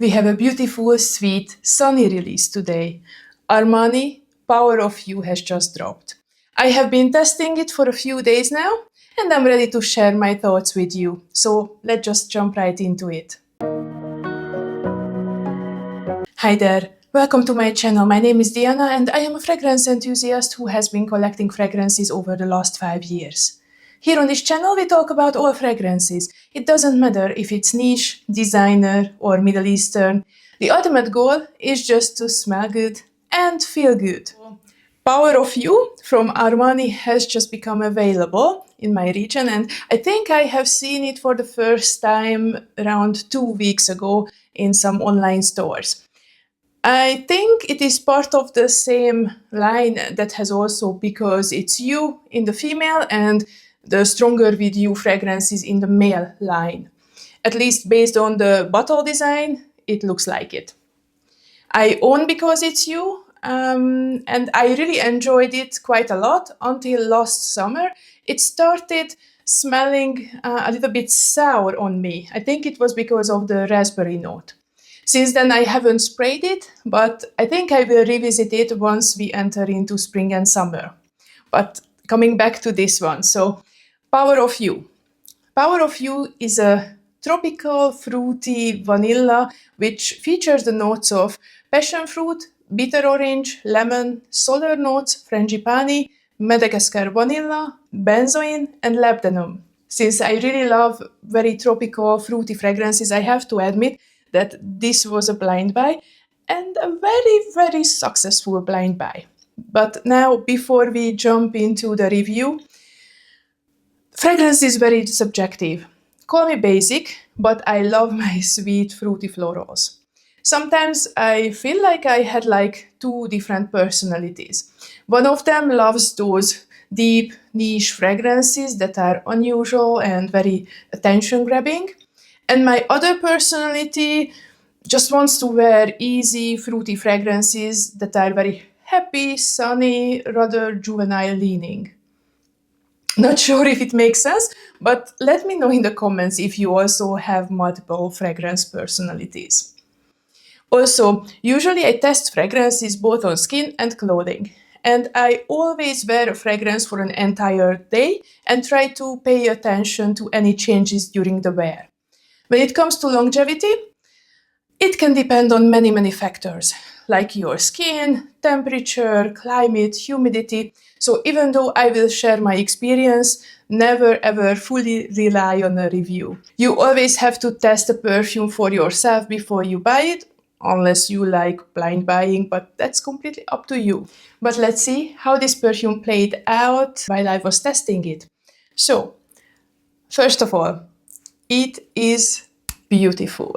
We have a beautiful, sweet, sunny release today. Armani Power of You has just dropped. I have been testing it for a few days now, and I'm ready to share my thoughts with you. So let's just jump right into it. Hi there, welcome to my channel. My name is Diana, and I am a fragrance enthusiast who has been collecting fragrances over the last 5 years. Here on this channel we talk about all fragrances. It doesn't matter if it's niche, designer or Middle Eastern. The ultimate goal is just to smell good and feel good. Power of You from Armani has just become available in my region, and I think I have seen it for the first time around 2 weeks ago in some online stores. I think it is part of the same line that has also Because It's You in the female and the Stronger With You fragrances in the male line. At least based on the bottle design, it looks like it. I own Because It's You, and I really enjoyed it quite a lot until last summer. It started smelling a little bit sour on me. I think it was because of the raspberry note. Since then I haven't sprayed it, but I think I will revisit it once we enter into spring and summer. But coming back to this one, so Power of You. Power of You is a tropical, fruity vanilla which features the notes of passion fruit, bitter orange, lemon, solar notes, Frangipani, Madagascar vanilla, Benzoin and Labdanum. Since I really love very tropical, fruity fragrances, I have to admit that this was a blind buy and a very, very successful blind buy. But now, before we jump into the review, fragrance is very subjective. Call me basic, but I love my sweet, fruity florals. Sometimes I feel like I had like two different personalities. One of them loves those deep, niche fragrances that are unusual and very attention-grabbing. And my other personality just wants to wear easy, fruity fragrances that are very happy, sunny, rather juvenile leaning. Not sure if it makes sense, but let me know in the comments if you also have multiple fragrance personalities. Also, usually I test fragrances both on skin and clothing. And I always wear a fragrance for an entire day and try to pay attention to any changes during the wear. When it comes to longevity, it can depend on many, many factors, like your skin, temperature, climate, humidity. So even though I will share my experience, never ever fully rely on a review. You always have to test a perfume for yourself before you buy it, unless you like blind buying, but that's completely up to you. But let's see how this perfume played out while I was testing it. So, first of all, it is beautiful.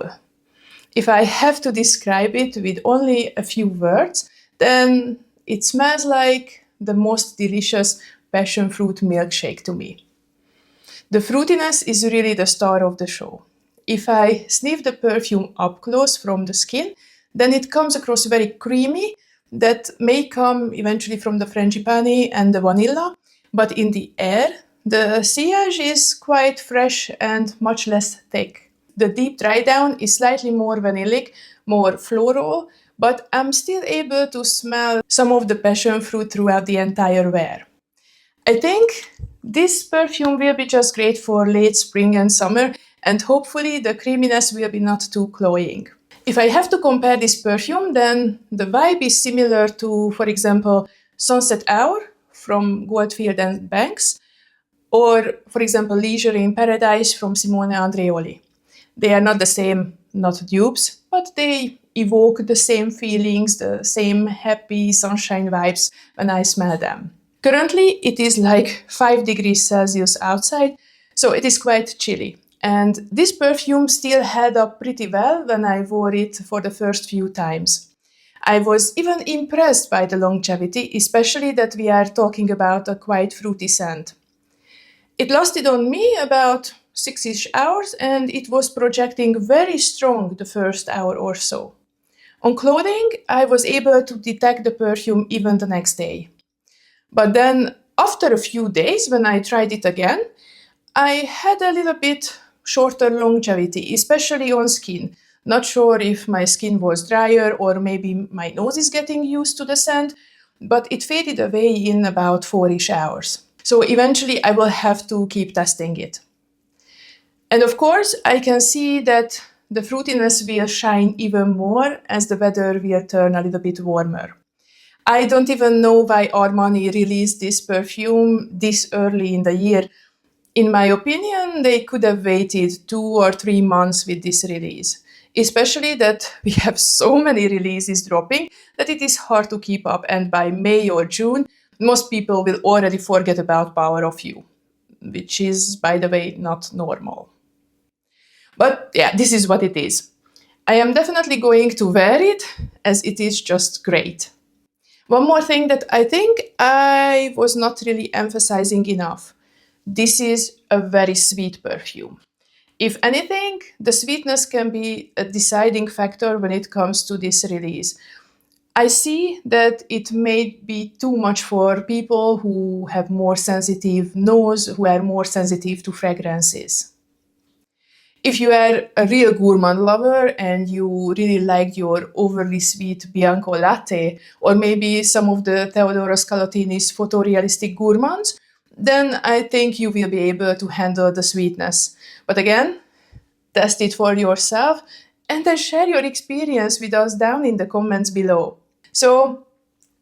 If I have to describe it with only a few words, then it smells like the most delicious passion fruit milkshake to me. The fruitiness is really the star of the show. If I sniff the perfume up close from the skin, then it comes across very creamy. That may come eventually from the Frangipani and the vanilla, but in the air, the sillage is quite fresh and much less thick. The deep dry down is slightly more vanillic, more floral, but I'm still able to smell some of the passion fruit throughout the entire wear. I think this perfume will be just great for late spring and summer, and hopefully the creaminess will be not too cloying. If I have to compare this perfume, then the vibe is similar to, for example, Sunset Hour from Goldfield and Banks, or, for example, Leisure in Paradise from Simone Andreoli. They are not the same, not dupes, but they evoke the same feelings, the same happy sunshine vibes when I smell them. Currently, it is like 5 degrees Celsius outside, so it is quite chilly. And this perfume still held up pretty well when I wore it for the first few times. I was even impressed by the longevity, especially that we are talking about a quite fruity scent. It lasted on me about 6-ish hours, and it was projecting very strong the first hour or so. On clothing, I was able to detect the perfume even the next day. But then, after a few days, when I tried it again, I had a little bit shorter longevity, especially on skin. Not sure if my skin was drier or maybe my nose is getting used to the scent, but it faded away in about 4-ish hours. So eventually I will have to keep testing it. And of course, I can see that the fruitiness will shine even more as the weather will turn a little bit warmer. I don't even know why Armani released this perfume this early in the year. In my opinion, they could have waited 2 or 3 months with this release, especially that we have so many releases dropping that it is hard to keep up, and by May or June, most people will already forget about Power of You, which is, by the way, not normal. But yeah, this is what it is. I am definitely going to wear it as it is just great. One more thing that I think I was not really emphasizing enough. This is a very sweet perfume. If anything, the sweetness can be a deciding factor when it comes to this release. I see that it may be too much for people who have more sensitive nose, who are more sensitive to fragrances. If you are a real gourmand lover and you really like your overly sweet Bianco latte, or maybe some of the Teodoro Scalotini's photorealistic gourmands, then I think you will be able to handle the sweetness. But again, test it for yourself and then share your experience with us down in the comments below. So,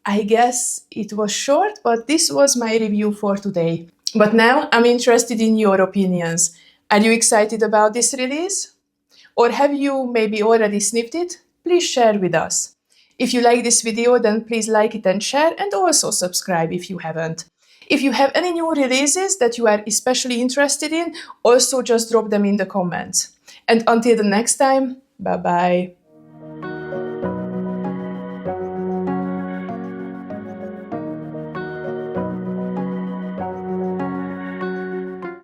I guess it was short, but this was my review for today. But now I'm interested in your opinions. Are you excited about this release? Or have you maybe already sniffed it? Please share with us. If you like this video, then please like it and share, and also subscribe if you haven't. If you have any new releases that you are especially interested in, also just drop them in the comments. And until the next time, bye bye.